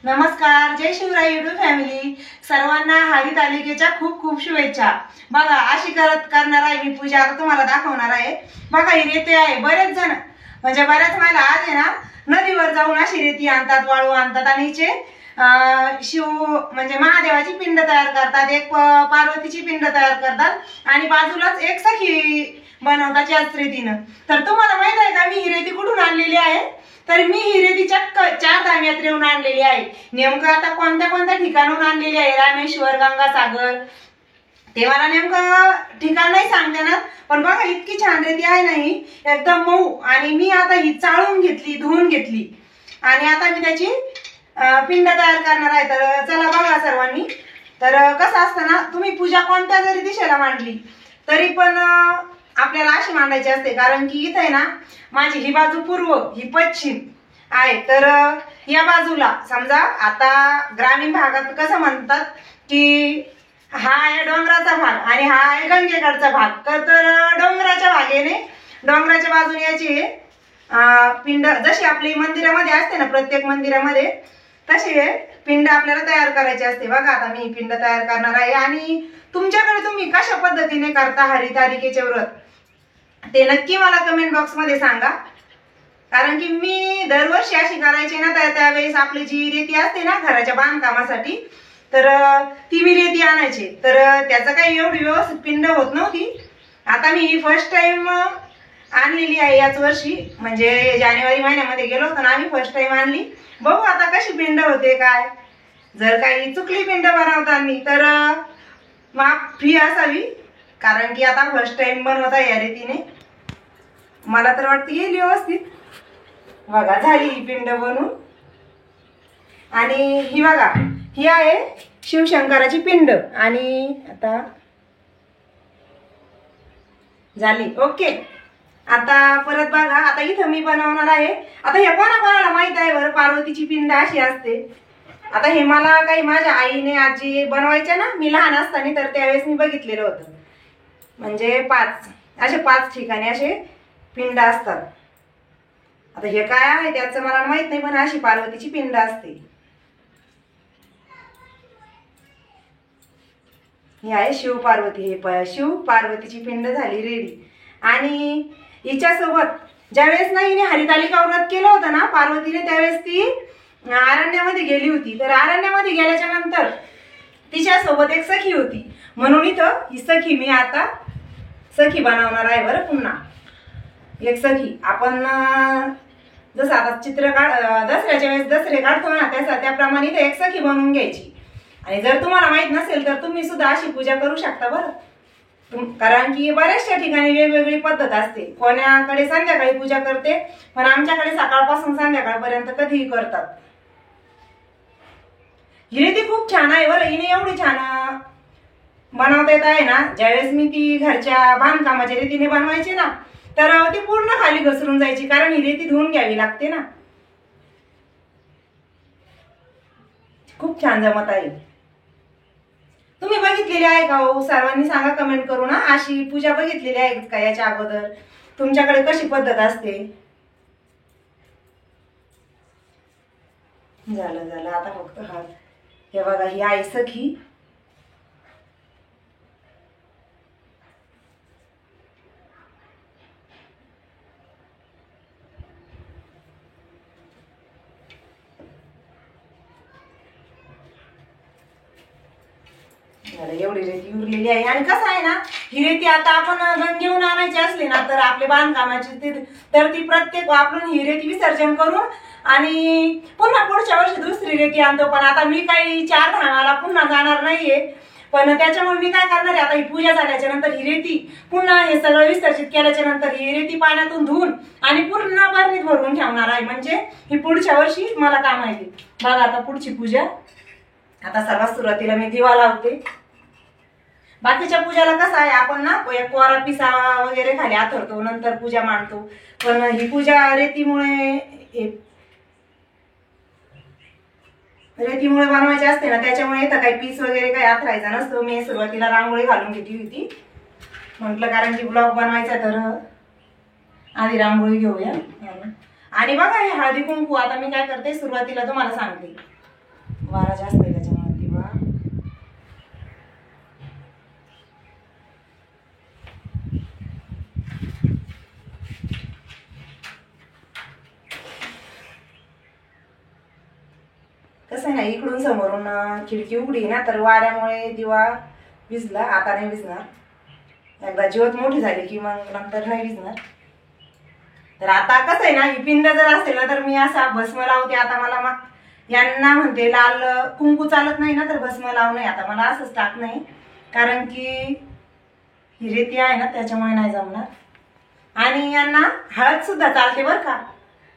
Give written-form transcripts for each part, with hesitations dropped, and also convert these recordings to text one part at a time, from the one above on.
नमस्कार, जय Shivray YouTube family. सर्वांना हरितालिकेच्या खूप खूप शुभेच्छा. बघा अशी करणार आहे मी पूजा. आता तुम्हाला दाखवणार आहे. बघा ही रेती आहे. बरेच जण म्हणजे बऱ्याच महिला आज आहे ना नदीवर जाऊन अशी रेती आणतात, वाळू आणतात आणि हिचे शिव म्हणजे महादेवाची पिंड तयार करतात, एक पार्वतीची पिंड तयार करतात आणि बाजूलाच एक सखी बनवतात याच रेतीनं. तर तुम्हाला माहित आहे का मी ही रेती कुठून आणलेली आहे? तर मी ही रेती चक्क 4 धाम यात्रेहून आणलेली आहे. नेमकं आता कोणत्या कोणत्या ठिकाणून आणलेली आहे, रामेश्वर, गंगासागर, ते मला नेमकं ठिकाण नाही सांगते ना. पण बघा इतकी छान रेती आहे ना ही, एकदम मऊ. आणि मी आता ही चाळून घेतली, धुवून घेतली आणि आता मी त्याची पिंड तयार करणार आहे. तर चला बघा सर्वांनी. तर कसं असतं ना, तुम्ही पूजा कोणत्या जरी दिशेला मांडली तरी पण आपल्याला अशी मांडायची असते. कारण की इथे ना माझी ही बाजू पूर्व, ही पश्चिम आहे. तर या बाजूला समजा आता ग्रामीण भागात कसं म्हणतात की हा आहे डोंगराचा भाग आणि हा आहे गंगेकडचा भाग. तर डोंगराच्या भागेने, डोंगराच्या बाजूने याची पिंड जशी आपली मंदिरामध्ये असते ना, प्रत्येक मंदिरामध्ये तशी पिंड आपल्याला तयार करायची असते. बघा आता मी पिंड तयार करणार आहे. आणि तुमच्याकडे तुम्ही कशा पद्धतीने करता हरितालिकेचे व्रत ते नक्की मला कमेंट बॉक्स मध्ये सांगा. कारण की मी दरवर्षी अशी करायची ना, तर त्यावेळेस आपली जी रेती असते ना घराच्या बांधकामासाठी, तर ती मी रेती आणायची. तर त्याचं काही एवढी व्यवस्थित पिंड होत नव्हती. आता मी ही फर्स्ट टाइम आणलेली आहे याच वर्षी, म्हणजे जानेवारी महिन्यामध्ये गेलो होतो ना आम्ही, फर्स्ट टाइम आणली. बघू आता कशी पिंड होते काय. जर काही चुकली पिंड बनवताना तर माफी असावी, कारण की आता फर्स्ट टाइम बनवता या रेतीने. मला तर वाटतं येईल व्यवस्थित. बघा झाली ही पिंड बनवून. आणि ही बघा ही आहे शिवशंकराची पिंड. आणि आता झाली ओके. आता परत बघा, आता इथं मी बनवणार आहे. आता हे कोणाला माहित आहे बरं पार्वतीची पिंड अशी असते? आता हे मला काही माझ्या आईने आजी बनवायच्या ना मी लहान असताना, तर त्यावेळेस मी बघितलेलं होतं. म्हणजे 5 ठिकाणी असे पिंड असतात. आता हे काय आहे त्याचं मला माहित नाही, पण अशी पार्वतीची पिंड असते. ही आहे शिव पार्वती. हे शिव पार्वतीची पिंड झाली रेडी. आणि हिच्यासोबत ज्यावेळेस ना हिने हरितालिका व्रत केलं होतं ना पार्वतीने, त्यावेळेस ती अरण्यामध्ये गेली होती. तर अरण्यामध्ये गेल्याच्या नंतर तिच्यासोबत एक सखी होती, म्हणून इथं ही सखी मी आता सखी बनवणार आहे बरं. पुन्हा एक सखी आपण जसं आता चित्र दसऱ्याच्या वेळेस दसरे काढतो ना त्याप्रमाणे इथे एक सखी बनवून घ्यायची. आणि जर तुम्हाला माहित नसेल तर तुम्ही सुद्धा अशी पूजा करू शकता बरं. कारण की बऱ्याचशा ठिकाणी वेगवेगळी पद्धत असते. कोणाकडे संध्याकाळी पूजा करते, पण आमच्याकडे सकाळपासून संध्याकाळपर्यंत कधीही करतात. ही रेती खूप छान आहे बरं. हिने एवढी छान बनवता येत आहे ना. ज्यावेळेस मी ती घरच्या बांधकामाच्या रेतीने बनवायची ना, तर ती पूर्ण खाली घसरून जायची, कारण ही रेती धुवून घ्यावी लागते ना. खूप छान जमत आहे. तुम्ही बघितलेली आहे का हो? सर्वांनी सांगा कमेंट करून. अशी पूजा बघितलेली आहे का याच्या अगोदर? तुमच्याकडे कशी पद्धत असते? झालं आता फक्त हा. हे बघा ही आई सखी. एवढी रेती उरलेली आहे. आणि कसं आहे ना, ही रेती आता आपण गंगेहून आणायची असली ना, तर आपले बांधकामाची तर ती प्रत्येक आपण ही रेती विसर्जन करून आणि पुन्हा पुढच्या वर्षी दुसरी रेती आणतो. पण आता मी काही 4 धामाला पुन्हा जाणार नाहीये, पण त्याच्यामुळे मी काय करणार आहे, आता ही पूजा झाल्याच्या नंतर ही रेती पुन्हा हे सगळं विसर्जित केल्याच्या नंतर ही रेती पाण्यातून धुवून आणि पूर्ण बरणीत भरून ठेवणार आहे. म्हणजे ही पुढच्या वर्षी मला काम आहे. बघा आता पुढची पूजा. आता सर्वात सुरुवातीला मी दिवा लावते. बाकीच्या पूजाला कसं आहे, आपण ना कोरा पिसा वगैरे खाली आथरतो, नंतर पूजा मांडतो. पण ही पूजा रेतीमुळे बनवायची असते ना, त्याच्यामुळे इथं काही पीस वगैरे काही आथरायचा नसतो. मी सुरुवातीला रांगोळी घालून घेतली होती, म्हटलं कारण की ब्लॉग बनवायचा तर आधी रांगोळी घेऊया. आणि बघा हे हळदी कुंकू. आता मी काय करते, सुरुवातीला तुम्हाला सांगते, वारा जास्त आहे त्याच्यामुळे दिवा. कसं आहे ना, इकडून समोरून खिडकी उघडी ना, तर वाऱ्यामुळे दिवा विझला. आता नाही विझणार, एकदा ज्योत मोठी झाली की मग नंतर नाही विझणार. तर आता कसं आहे ना, ही पिंड जर असेल ना तर मी असा भस्म लावते. आता मला यांना म्हणते लाल कुंकू चालत नाही ना, तर भस्म लावू नये. आता मला असंच टाक नाही, कारण की ही रेती आहे ना त्याच्यामुळे नाही जमणार. आणि यांना हळद सुद्धा चालते बरं का,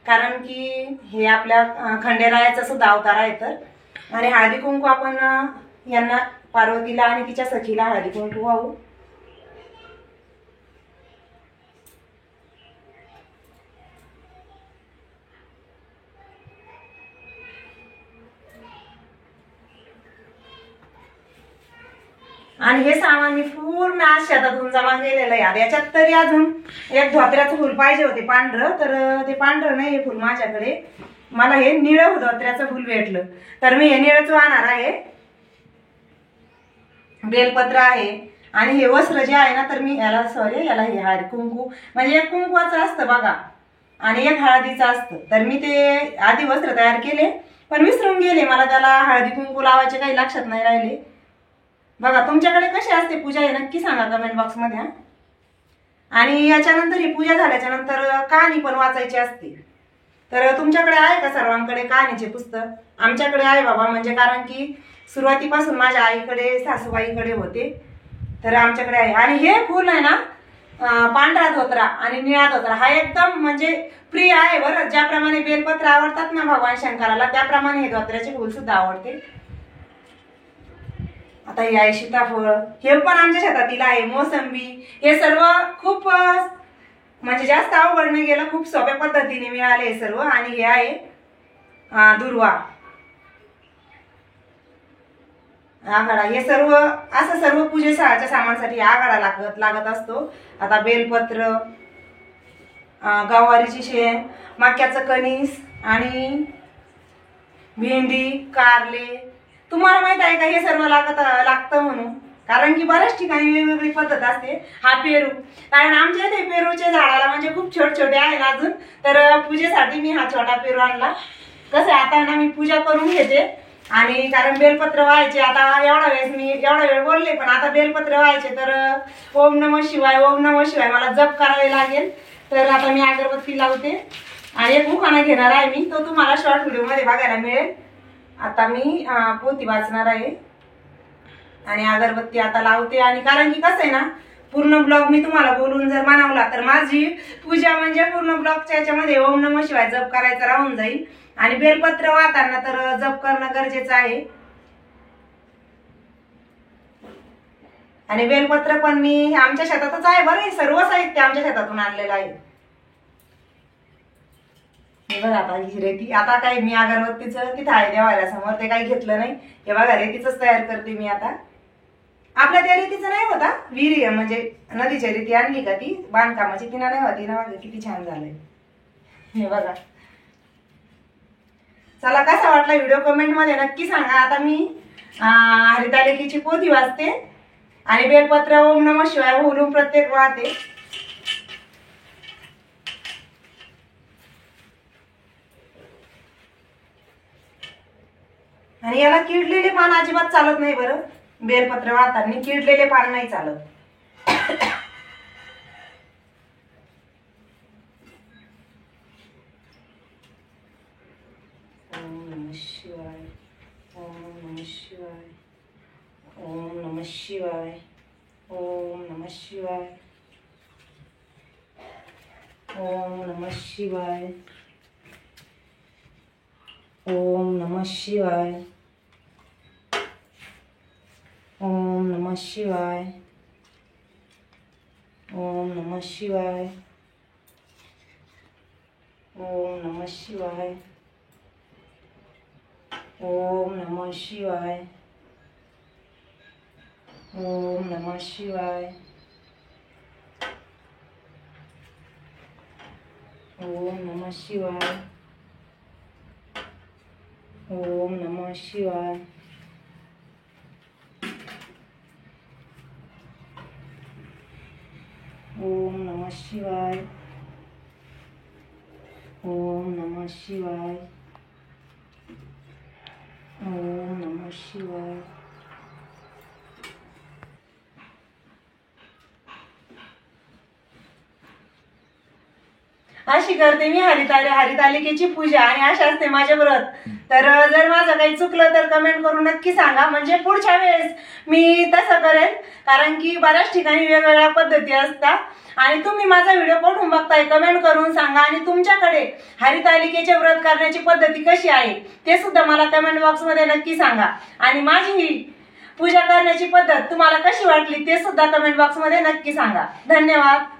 कारण की हे आपल्या खंडेरायाचा सुद्धा अवतार आहे. तर आणि हळदी कुंकू आपण यांना, पार्वतीला आणि तिच्या सखीला हळदी कुंकू वाहू. आणि हे सामान मी पूर्ण आज शेतातून जमा केलेलं आहे. याच्यात तरी अजून एक धोत्र्याचं फुल पाहिजे होते पांढरं, तर ते पांढरं नाही हे फुल माझ्याकडे. मला हे निळं धोत्र्याचं फुल भेटलं, तर मी हे निळंच वाहणार आहे. बेलपत्र आहे आणि हे वस्त्र जे आहे ना, तर मी याला याला हे हळदी कुंकू, म्हणजे एक कुंकवाचं असतं बघा आणि एक हळदीचं असतं. तर मी ते आधी वस्त्र तयार केले, पण विसरून गेले. मला त्याला हळदी कुंकू लावायचे काही लक्षात नाही राहिले. बघा तुमच्याकडे कशी असते पूजा हे नक्की सांगा कमेंट बॉक्समध्ये. आणि याच्यानंतर ही पूजा झाल्याच्या नंतर कहाणी पण वाचायची असते. तर तुमच्याकडे आहे का सर्वांकडे कहाणीचे पुस्तक? आमच्याकडे आहे बाबा, म्हणजे कारण की सुरुवातीपासून माझ्या आईकडे सासूबाईकडे होते, तर आमच्याकडे आहे. आणि हे फुल आहे ना, पांढरा धोत्रा आणि निळा धोत्रा हा एकदम म्हणजे प्रिय आहे बरं. ज्याप्रमाणे बेलपत्र आवडतात ना भगवान शंकराला, त्याप्रमाणे हे धोत्र्याचे फुल सुद्धा आवडते. आता हे आहे सीताफळ, हे पण आमच्या शेतातील आहे. मोसंबी, हे सर्व खूप म्हणजे जास्त अवघड नाही गेलं, खूप सोप्या पद्धतीने मिळाले हे सर्व. आणि हे आहे दुर्वा, आघाडा. हे सर्व असं सर्व पूजेच्या सामानासाठी आघाडा लागत असतो. आता बेलपत्र, गवारीची शेंग, मक्याचं कणीस आणि भेंडी, कारले. तुम्हाला माहित आहे का हे सर्व लागतं म्हणून? कारण की बऱ्याच ठिकाणी वेगवेगळी पद्धत असते. हा पेरू, कारण आमच्या इथे पेरूच्या झाडाला म्हणजे खूप छोटे आहे अजून, तर पूजेसाठी मी हा छोटा पेरू आणला. कसं आता ना मी पूजा करून घेते, आणि कारण बेलपत्र व्हायचे. आता एवढा वेळ बोलले, पण आता बेलपत्र व्हायचे, तर ओम नमः शिवाय, ओम नमः शिवाय मला जप करावे लागेल. तर आता मी अगरबत्ती लावते आणि एक उखाणा घेणार आहे मी, तो तुम्हाला शॉर्ट व्हिडिओ मध्ये बघायला मिळेल. आता मी पोथी वाचणार आहे आणि अगरबत्ती आता लावते. आणि कारण की कसं आहे ना, पूर्ण ब्लॉग मी तुम्हाला बोलून जर मानवला तर माझी पूजा म्हणजे पूर्ण ब्लॉगच्या याच्यामध्ये ओम नमः शिवाय जप करायचा राहून जाईल. आणि बेलपत्र वाहताना तर जप करणं गरजेचं आहे. आणि बेलपत्र पण मी आमच्या शेतातच आहे बरं, सर्व साहित्य आमच्या शेतातून आणलेलं आहे. हे बघा आता ही रेती, आता काही मी अगरबत्तीचं तिथं आहे देवाऱ्या समोर, ते काही घेतलं नाही. हे बघा रेतीच तयार करते मी आता. आपल्या त्या रेतीचं नाही होता, विहिरी म्हणजे नदीच्या रेती आणली का ती बांधकामाची, तिनं नाही होती ना. बघा किती छान झालंय हे बघा. चला कसा वाटला व्हिडिओ कमेंट मध्ये नक्की सांगा. आता मी हरितालिकेची पोथी वाचते आणि बेलपत्र ओम नमः शिवाय बोलून प्रत्येक वाहते. आणि याला किडलेले पान अजिबात चालत नाही बरं. बेलपत्र वाहताना किडलेले पान नाही चालत. ओम नमः शिवाय, ओम नमः शिवाय, ओम नमः शिवाय, ओम नमः शिवाय, ओम नमः शिवाय, ओम नमः शिवाय, ओम नमः शिवाय, ओम नमः शिवाय, ओम नमः शिवाय, ओम नमः शिवाय, ओम नमः शिवाय, ओम नमः शिवाय, ओम नमः शिवाय. ओम नमः शिवाय. ओम नमः शिवाय. ओम नमः शिवाय. अशी करते मी हरितालिकेची पूजा आणि अशी असते माझे व्रत. तर जर माझं काही चुकलं तर कमेंट करून नक्की सांगा, म्हणजे पुढच्या वेळेस मी तसं करेन. कारण की बऱ्याच ठिकाणी वेगवेगळ्या पद्धती असतात आणि तुम्ही माझा व्हिडिओ कुठून बघताय कमेंट करून सांगा. आणि तुमच्याकडे हरितालिकेचे व्रत करण्याची पद्धती कशी आहे ते सुद्धा मला कमेंट बॉक्स मध्ये नक्की सांगा. आणि माझी ही पूजा करण्याची पद्धत तुम्हाला कशी वाटली ते सुद्धा कमेंट बॉक्स मध्ये नक्की सांगा. धन्यवाद.